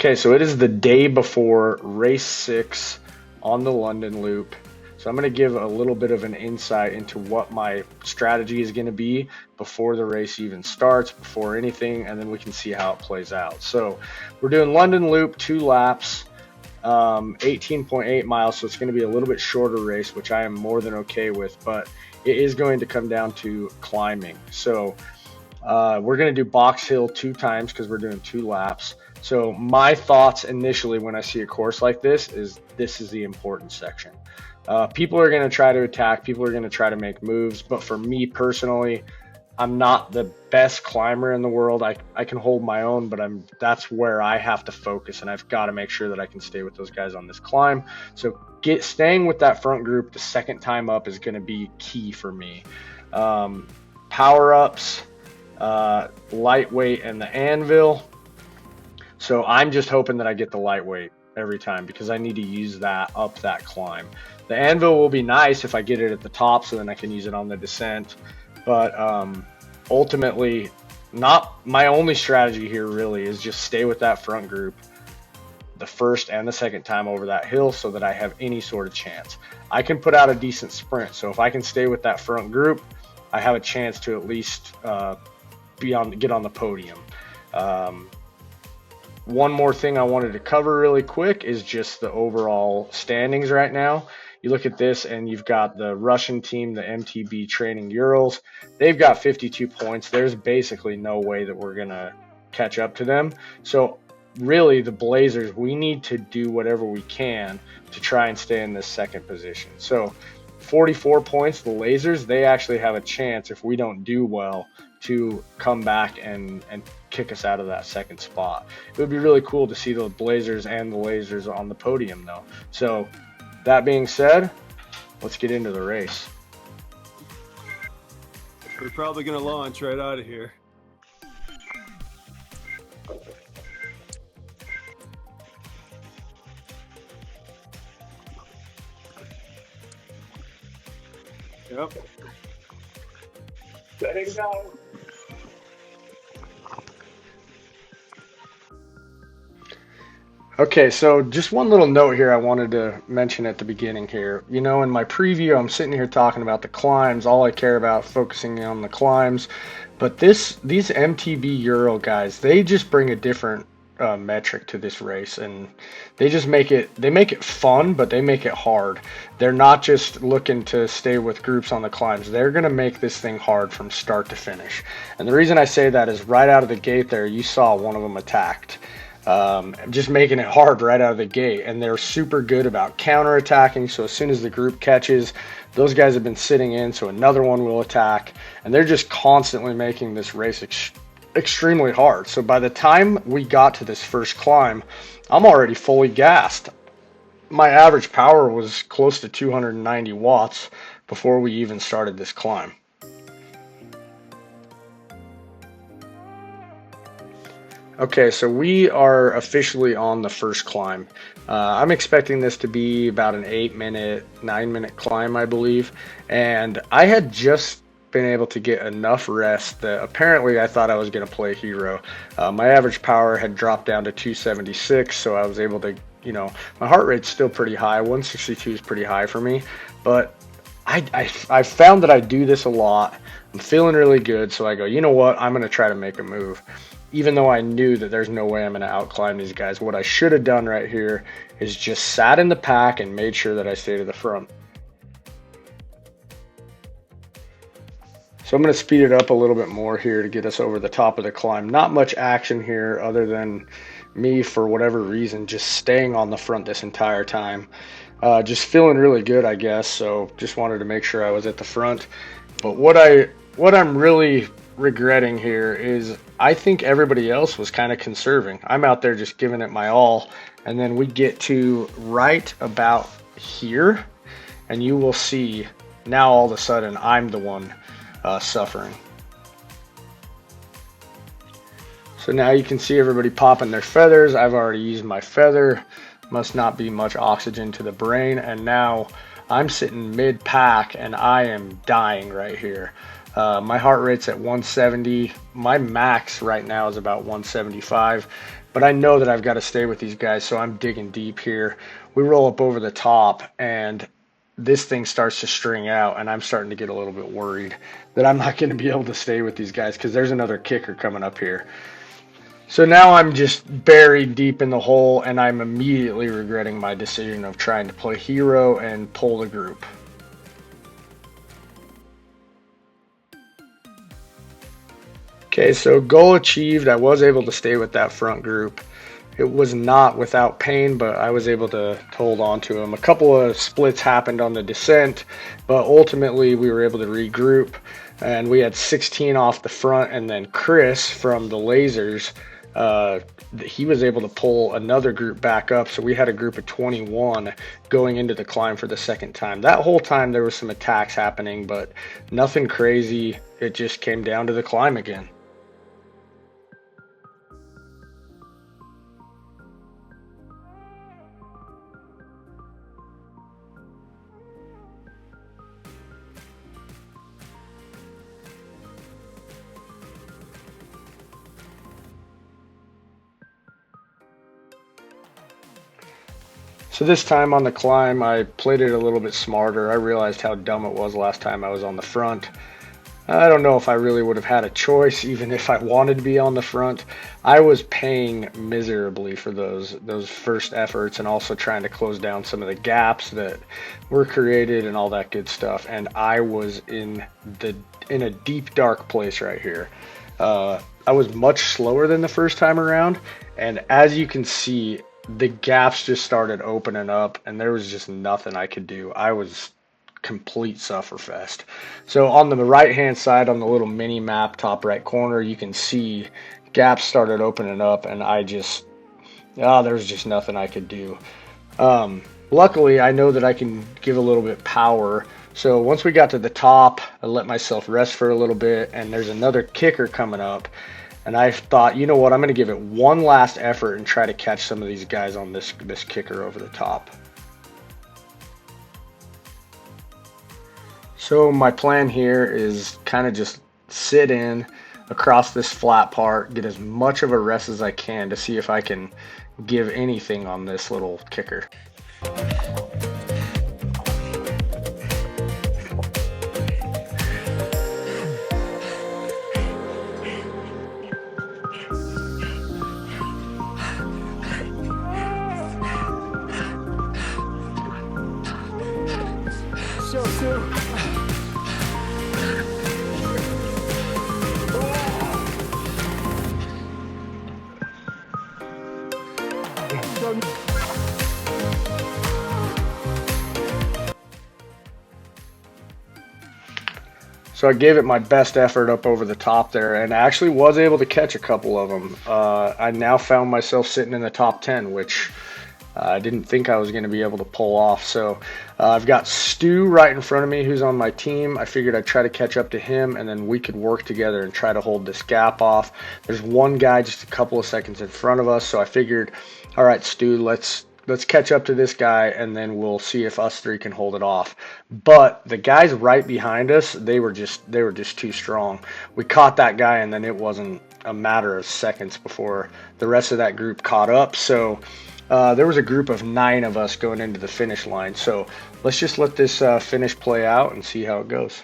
Okay, so it is the day before race 6 on the London Loop. So I'm going to give a little bit of an insight into what my strategy is going to be before the race even starts, before anything, and then we can see how it plays out. So we're doing London Loop, 2 laps, 18.8 miles, so it's going to be a little bit shorter race, which I am more than okay with, but it is going to come down to climbing. So we're going to do box hill 2 times because we're doing 2 laps. So my thoughts initially when I see a course like this is the important section. People are going to try to attack, people are going to try to make moves, but for me personally, I'm not the best climber in the world. I can hold my own, but that's where I have to focus, and I've got to make sure that I can stay with those guys on this climb. So staying with that front group the second time up is going to be key for me. Power-ups, lightweight, and the anvil. So I'm just hoping that I get the lightweight every time because I need to use that up that climb. The anvil will be nice if I get it at the top, so then I can use it on the descent. But ultimately, not my only strategy here really is just stay with that front group the first and the second time over that hill so that I have any sort of chance. I can put out a decent sprint, so if I can stay with that front group, I have a chance to at least get on the podium. One more thing I wanted to cover really quick is just the overall standings right now. You look at this and you've got the Russian team, the MTB Training Urals. They've got 52 points. There's basically no way that we're going to catch up to them. So really the Blazers, we need to do whatever we can to try and stay in this second position. So 44 points, the Lasers, they actually have a chance if we don't do well to come back and kick us out of that second spot. It would be really cool to see the Blazers and the Lasers on the podium though. So that being said, let's get into the race. We're probably going to launch right out of here. Yep. Letting go. Okay, so just one little note here I wanted to mention at the beginning here. You know, in my preview, I'm sitting here talking about the climbs. All I care about focusing on the climbs. But these MTB Euro guys, they just bring a different metric to this race, and they make it fun, but they make it hard. They're not just looking to stay with groups on the climbs. They're going to make this thing hard from start to finish. And the reason I say that is right out of the gate there, you saw one of them attacked. Just making it hard right out of the gate, and they're super good about counterattacking. So as soon as the group catches, those guys have been sitting in, so another one will attack, and they're just constantly making this race extremely hard. So by the time we got to this first climb, I'm already fully gassed. My average power was close to 290 watts before we even started this climb. Okay, so we are officially on the first climb. I'm expecting this to be about an 9-minute climb, I believe. And I had just been able to get enough rest that apparently I thought I was going to play hero. My average power had dropped down to 276, so I was able to, my heart rate's still pretty high. 162 is pretty high for me. But I found that I do this a lot. I'm feeling really good, so I go, you know what, I'm going to try to make a move. Even though I knew that there's no way I'm going to outclimb these guys, what I should have done right here is just sat in the pack and made sure that I stayed at the front. So I'm going to speed it up a little bit more here to get us over the top of the climb. Not much action here other than me, for whatever reason, just staying on the front this entire time. Just feeling really good, I guess, so just wanted to make sure I was at the front. But what I'm really regretting here is I think everybody else was kind of conserving. I'm out there just giving it my all, and then we get to right about here, and you will see now all of a sudden I'm the one suffering. So now you can see everybody popping their feathers. I've already used my feather. Must not be much oxygen to the brain, and now I'm sitting mid-pack and I am dying right here. My heart rate's at 170. My max right now is about 175. but I know that I've got to stay with these guys, so I'm digging deep here. We roll up over the top, and this thing starts to string out, and I'm starting to get a little bit worried that I'm not going to be able to stay with these guys because there's another kicker coming up here. So now I'm just buried deep in the hole, and I'm immediately regretting my decision of trying to play hero and pull the group. Okay, so goal achieved. I was able to stay with that front group. It was not without pain, but I was able to hold on to them. A couple of splits happened on the descent, but ultimately we were able to regroup, and we had 16 off the front, and then Chris from the lasers, he was able to pull another group back up, so we had a group of 21 going into the climb for the second time. That whole time there was some attacks happening, but nothing crazy. It just came down to the climb again. So this time on the climb, I played it a little bit smarter. I realized how dumb it was last time I was on the front. I don't know if I really would have had a choice, even if I wanted to be on the front. I was paying miserably for those first efforts, and also trying to close down some of the gaps that were created and all that good stuff. And I was in a deep, dark place right here. I was much slower than the first time around, and as you can see, the gaps just started opening up, and there was just nothing I could do. I was complete sufferfest. So on the right hand side, on the little mini map top right corner, you can see gaps started opening up, and there was just nothing I could do. Luckily, I know that I can give a little bit power. So once we got to the top, I let myself rest for a little bit, and there's another kicker coming up. And I thought, you know what, I'm going to give it one last effort and try to catch some of these guys on this kicker over the top. So my plan here is kind of just sit in across this flat part, get as much of a rest as I can to see if I can give anything on this little kicker. So I gave it my best effort up over the top there, and I actually was able to catch a couple of them. I now found myself sitting in the top 10, which I didn't think I was going to be able to pull off. So I've got Stu right in front of me, who's on my team. I figured I'd try to catch up to him, and then we could work together and try to hold this gap off. There's one guy just a couple of seconds in front of us, so I figured, all right, Stu, let's catch up to this guy, and then we'll see if us three can hold it off. But the guys right behind us, they were just too strong. We caught that guy, and then it wasn't a matter of seconds before the rest of that group caught up. So there was a group of 9 of us going into the finish line. So let's just let this finish play out and see how it goes.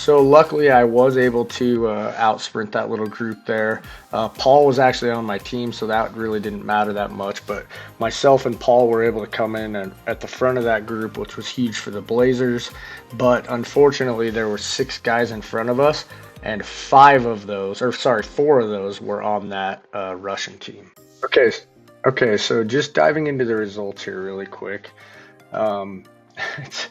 So luckily, I was able to out sprint that little group there. Paul was actually on my team, so that really didn't matter that much. But myself and Paul were able to come in at the front of that group, which was huge for the Blazers. But unfortunately, there were 6 guys in front of us, and 4 of those were on that Russian team. Okay, so just diving into the results here really quick. Um, it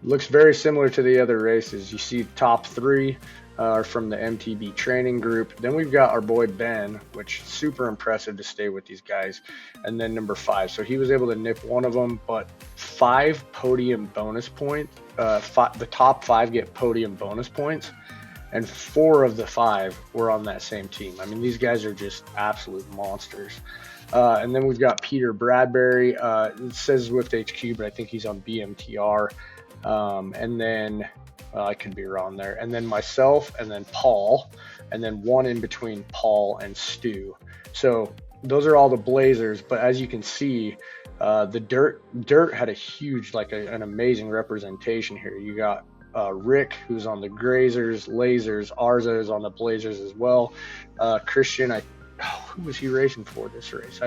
looks very similar to the other races. You see top 3 are from the MTB training group. Then we've got our boy Ben, which is super impressive to stay with these guys. And then number 5. So he was able to nip one of them, but 5 podium bonus points. The top 5 get podium bonus points, and 4 of the 5 were on that same team. I mean, these guys are just absolute monsters. And then we've got Peter Bradbury. It says Zwift HQ, but I think he's on BMTR. And then I could be wrong there. And then myself, and then Paul, and then one in between Paul and Stu. So those are all the Blazers. But as you can see, the dirt had a huge, an amazing representation here. You got Rick, who's on the Grazers, Lasers. Arza is on the Blazers as well. Christian, who was he racing for this race?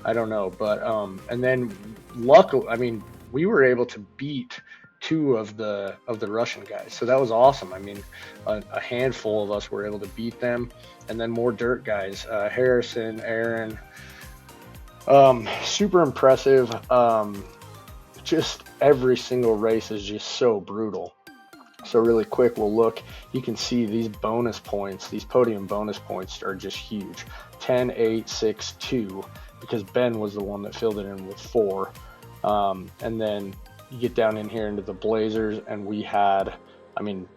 I don't know, but and then luckily, I mean, we were able to beat 2 of the Russian guys, so that was awesome. I mean, a handful of us were able to beat them, and then more dirt guys, Harrison, Aaron, super impressive. Just every single race is just so brutal. So really quick, we'll look. You can see these bonus points, these podium bonus points are just huge. 10, 8, 6, 2, because Ben was the one that filled it in with 4. And then you get down in here into the Blazers, and we had, I mean,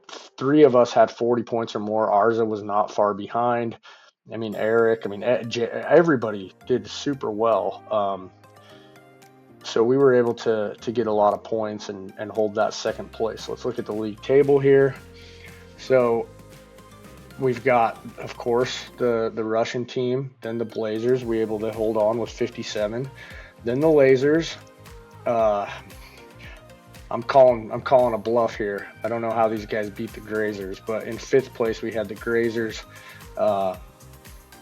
3 of us had 40 points or more. Arza was not far behind. I mean, Eric, I mean, everybody did super well. So we were able to get a lot of points and hold that second place. Let's look at the league table here. So we've got, of course, the Russian team, then the Blazers. We were able to hold on with 57. Then the Lasers. I'm calling a bluff here. I don't know how these guys beat the Grazers, but in 5th place we had the Grazers. I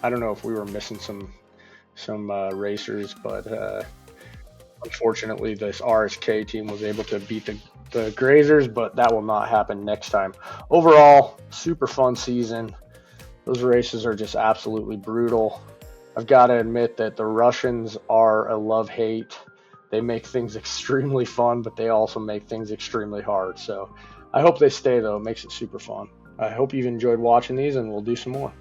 don't know if we were missing some racers, but unfortunately, this RSK team was able to beat the Grazers, but that will not happen next time. Overall, super fun season. Those races are just absolutely brutal. I've got to admit that the Russians are a love-hate. They make things extremely fun, but they also make things extremely hard. So I hope they stay, though. It makes it super fun. I hope you've enjoyed watching these, and we'll do some more.